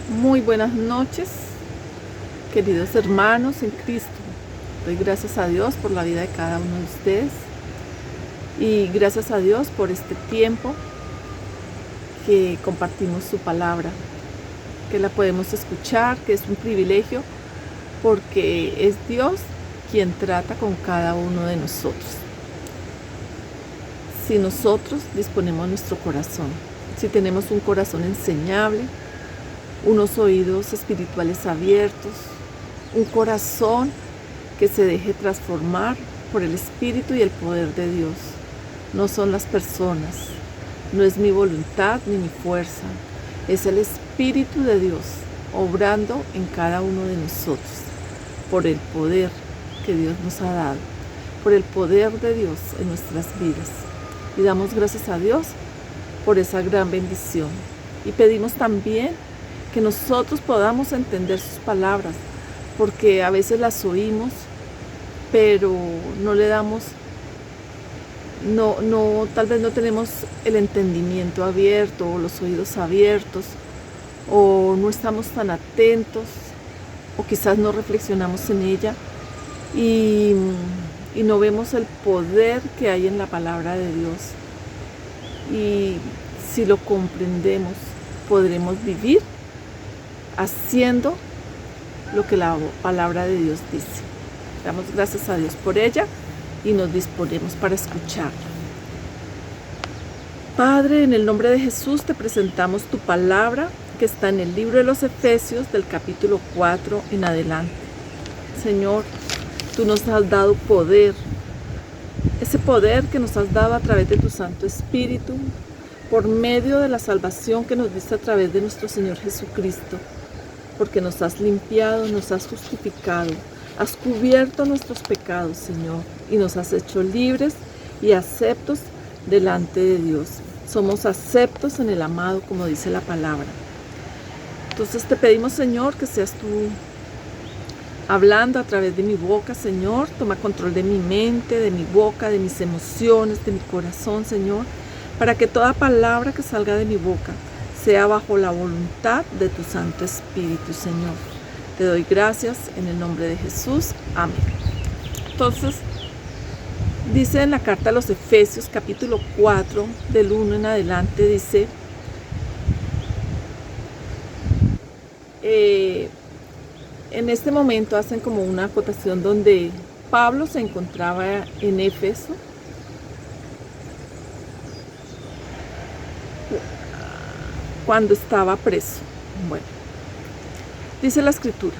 Muy buenas noches, queridos hermanos en Cristo. Doy gracias a Dios por la vida de cada uno de ustedes y gracias a Dios por este tiempo que compartimos su palabra, que la podemos escuchar, que es un privilegio porque es Dios quien trata con cada uno de nosotros. Si nosotros disponemos nuestro corazón, si tenemos un corazón enseñable, unos oídos espirituales abiertos, un corazón que se deje transformar por el Espíritu y el poder de Dios. No son las personas, no es mi voluntad ni mi fuerza, es el Espíritu de Dios obrando en cada uno de nosotros, por el poder que Dios nos ha dado, por el poder de Dios en nuestras vidas. Y damos gracias a Dios por esa gran bendición. Y pedimos también que nosotros podamos entender sus palabras, porque a veces las oímos, pero no le damos, tal vez no tenemos el entendimiento abierto o los oídos abiertos, o no estamos tan atentos, o quizás no reflexionamos en ella y no vemos el poder que hay en la palabra de Dios. Y si lo comprendemos, podremos vivir haciendo lo que la palabra de Dios dice. Damos gracias a Dios por ella y nos disponemos para escucharla. Padre, en el nombre de Jesús te presentamos tu palabra que está en el libro de los Efesios del capítulo 4 en adelante. Señor, tú nos has dado poder, ese poder que nos has dado a través de tu Santo Espíritu, por medio de la salvación que nos diste a través de nuestro Señor Jesucristo, porque nos has limpiado, nos has justificado, has cubierto nuestros pecados, Señor, y nos has hecho libres y aceptos delante de Dios. Somos aceptos en el amado, como dice la palabra. Entonces te pedimos, Señor, que seas tú hablando a través de mi boca, Señor. Toma control de mi mente, de mi boca, de mis emociones, de mi corazón, Señor, para que toda palabra que salga de mi boca sea bajo la voluntad de tu Santo Espíritu, Señor. Te doy gracias en el nombre de Jesús. Amén. Entonces, dice en la carta a los Efesios, capítulo 4, del 1 en adelante, dice, en este momento hacen como una acotación donde Pablo se encontraba en Éfeso, cuando estaba preso. Bueno, dice la escritura,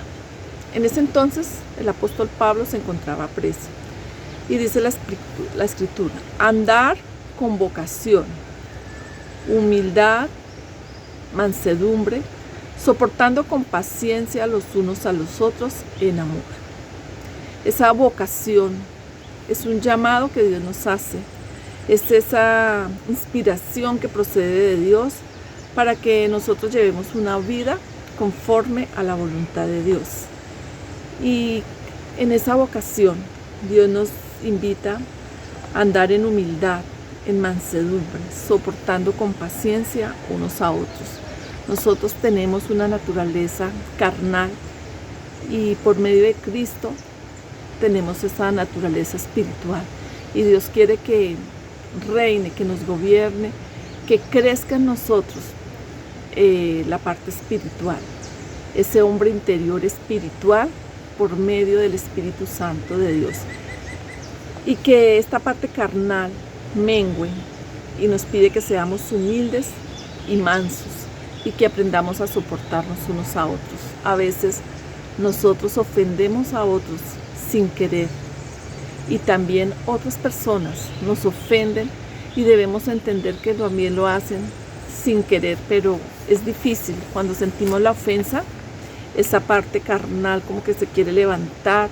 en ese entonces el apóstol Pablo se encontraba preso. Y dice la escritura, andar con vocación, humildad, mansedumbre, soportando con paciencia los unos a los otros en amor. Esa vocación es un llamado que Dios nos hace, es esa inspiración que procede de Dios para que nosotros llevemos una vida conforme a la voluntad de Dios. Y en esa vocación Dios nos invita a andar en humildad, en mansedumbre, soportando con paciencia unos a otros. Nosotros tenemos una naturaleza carnal y por medio de Cristo tenemos esa naturaleza espiritual. Y Dios quiere que reine, que nos gobierne, que crezca en nosotros la parte espiritual, ese hombre interior espiritual por medio del Espíritu Santo de Dios. Y que esta parte carnal mengue y nos pide que seamos humildes y mansos y que aprendamos a soportarnos unos a otros. A veces nosotros ofendemos a otros sin querer y también otras personas nos ofenden y debemos entender que también lo hacen sin querer, pero es difícil cuando sentimos la ofensa, esa parte carnal como que se quiere levantar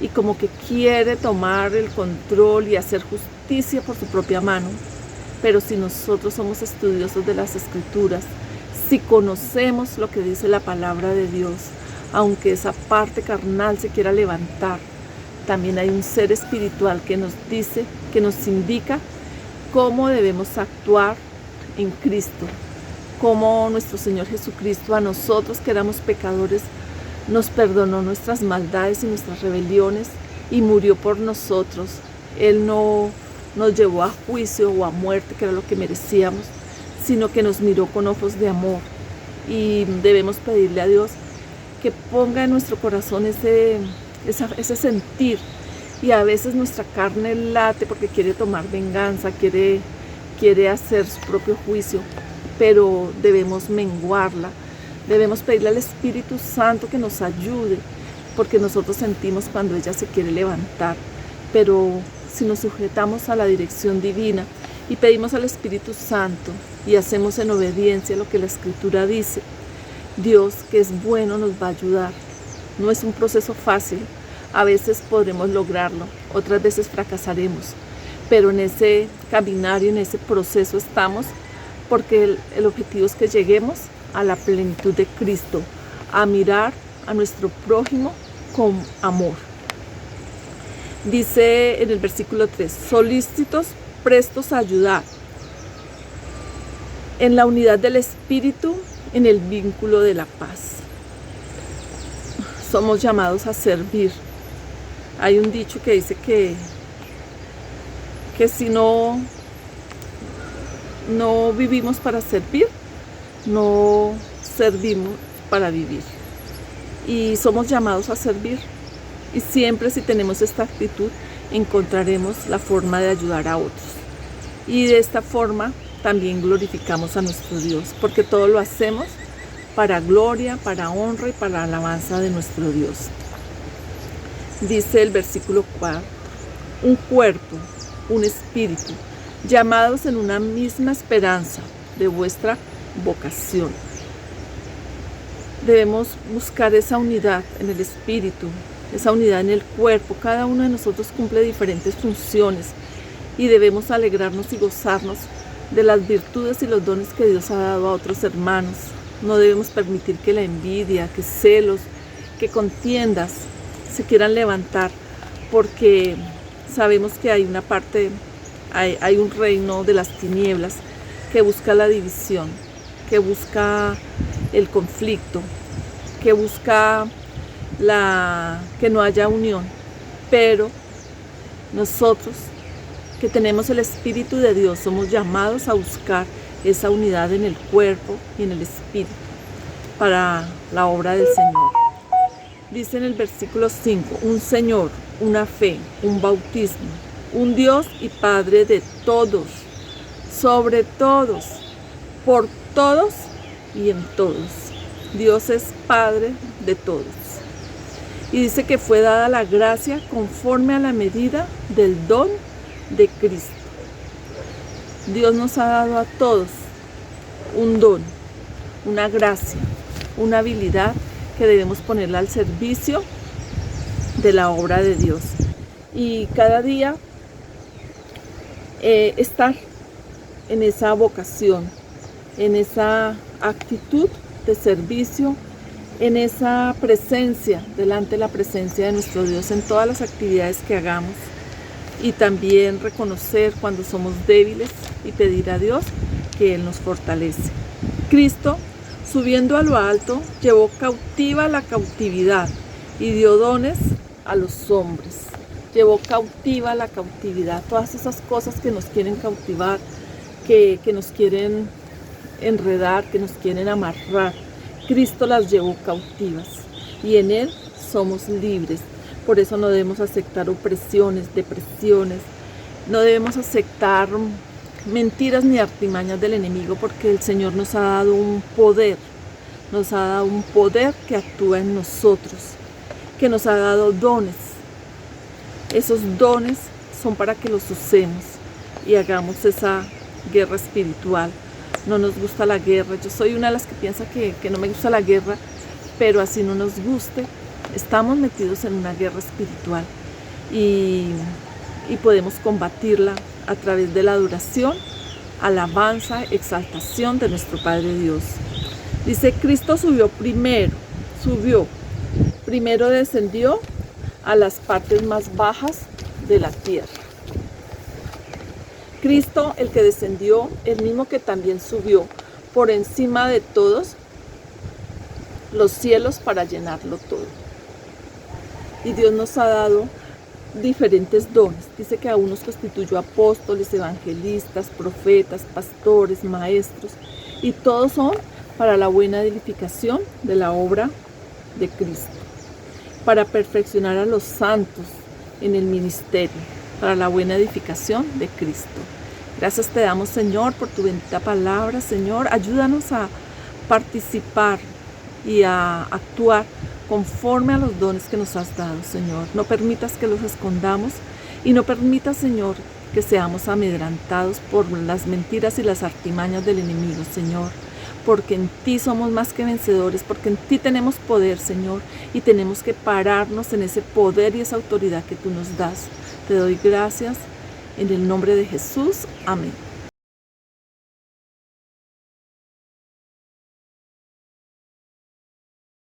y como que quiere tomar el control y hacer justicia por su propia mano. Pero si nosotros somos estudiosos de las Escrituras, si conocemos lo que dice la palabra de Dios, aunque esa parte carnal se quiera levantar, también hay un ser espiritual que nos dice, que nos indica cómo debemos actuar en Cristo, cómo nuestro Señor Jesucristo a nosotros que éramos pecadores nos perdonó nuestras maldades y nuestras rebeliones y murió por nosotros. Él no nos llevó a juicio o a muerte, que era lo que merecíamos, sino que nos miró con ojos de amor. Y debemos pedirle a Dios que ponga en nuestro corazón ese sentir. Y a veces nuestra carne late porque quiere tomar venganza, quiere hacer su propio juicio, pero debemos menguarla. Debemos pedirle al Espíritu Santo que nos ayude, porque nosotros sentimos cuando ella se quiere levantar, pero si nos sujetamos a la dirección divina y pedimos al Espíritu Santo y hacemos en obediencia lo que la Escritura dice, Dios, que es bueno, nos va a ayudar. No es un proceso fácil, a veces podremos lograrlo, otras veces fracasaremos, pero en ese caminar y en ese proceso estamos, porque el objetivo es que lleguemos a la plenitud de Cristo, a mirar a nuestro prójimo con amor. Dice en el versículo 3, solícitos, prestos a ayudar, en la unidad del Espíritu, en el vínculo de la paz. Somos llamados a servir. Hay un dicho que dice que si no vivimos para servir, no servimos para vivir. Y somos llamados a servir. Y siempre, si tenemos esta actitud, encontraremos la forma de ayudar a otros. Y de esta forma también glorificamos a nuestro Dios, porque todo lo hacemos para gloria, para honra y para alabanza de nuestro Dios. Dice el versículo 4, un cuerpo, un espíritu, llamados en una misma esperanza de vuestra vocación. Debemos buscar esa unidad en el espíritu, esa unidad en el cuerpo. Cada uno de nosotros cumple diferentes funciones y debemos alegrarnos y gozarnos de las virtudes y los dones que Dios ha dado a otros hermanos. No debemos permitir que la envidia, que celos, que contiendas se quieran levantar, porque sabemos que hay una parte, hay un reino de las tinieblas que busca la división, que busca el conflicto, que busca que no haya unión. Pero nosotros que tenemos el Espíritu de Dios somos llamados a buscar esa unidad en el cuerpo y en el espíritu para la obra del Señor. Dice en el versículo 5, un Señor, una fe, un bautismo, un Dios y Padre de todos, sobre todos, por todos y en todos. Dios es Padre de todos. Y dice que fue dada la gracia conforme a la medida del don de Cristo. Dios nos ha dado a todos un don, una gracia, una habilidad que debemos ponerla al servicio de la obra de Dios. Y cada día estar en esa vocación, en esa actitud de servicio, en esa presencia, delante de la presencia de nuestro Dios en todas las actividades que hagamos, y también reconocer cuando somos débiles y pedir a Dios que Él nos fortalece. Cristo, subiendo a lo alto, llevó cautiva la cautividad y dio dones a los hombres. Llevó cautiva la cautividad, todas esas cosas que nos quieren cautivar, que nos quieren enredar, que nos quieren amarrar. Cristo las llevó cautivas y en Él somos libres. Por eso no debemos aceptar opresiones, depresiones, no debemos aceptar mentiras ni artimañas del enemigo, porque el Señor nos ha dado un poder que actúa en nosotros, que nos ha dado dones. Esos dones son para que los usemos y hagamos esa guerra espiritual. No nos gusta la guerra. Yo soy una de las que piensa que no me gusta la guerra, pero así no nos guste, estamos metidos en una guerra espiritual y podemos combatirla a través de la adoración, alabanza, exaltación de nuestro Padre Dios. Dice, Cristo primero descendió a las partes más bajas de la tierra. Cristo, el que descendió, el mismo que también subió, por encima de todos los cielos para llenarlo todo. Y Dios nos ha dado diferentes dones. Dice que a unos constituyó apóstoles, evangelistas, profetas, pastores, maestros, y todos son para la buena edificación de la obra de Cristo, para perfeccionar a los santos en el ministerio, para la buena edificación de Cristo. Gracias te damos, Señor, por tu bendita palabra, Señor. Ayúdanos a participar y a actuar conforme a los dones que nos has dado, Señor. No permitas que los escondamos y no permitas, Señor, que seamos amedrentados por las mentiras y las artimañas del enemigo, Señor. Porque en ti somos más que vencedores, porque en ti tenemos poder, Señor, y tenemos que pararnos en ese poder y esa autoridad que tú nos das. Te doy gracias en el nombre de Jesús. Amén.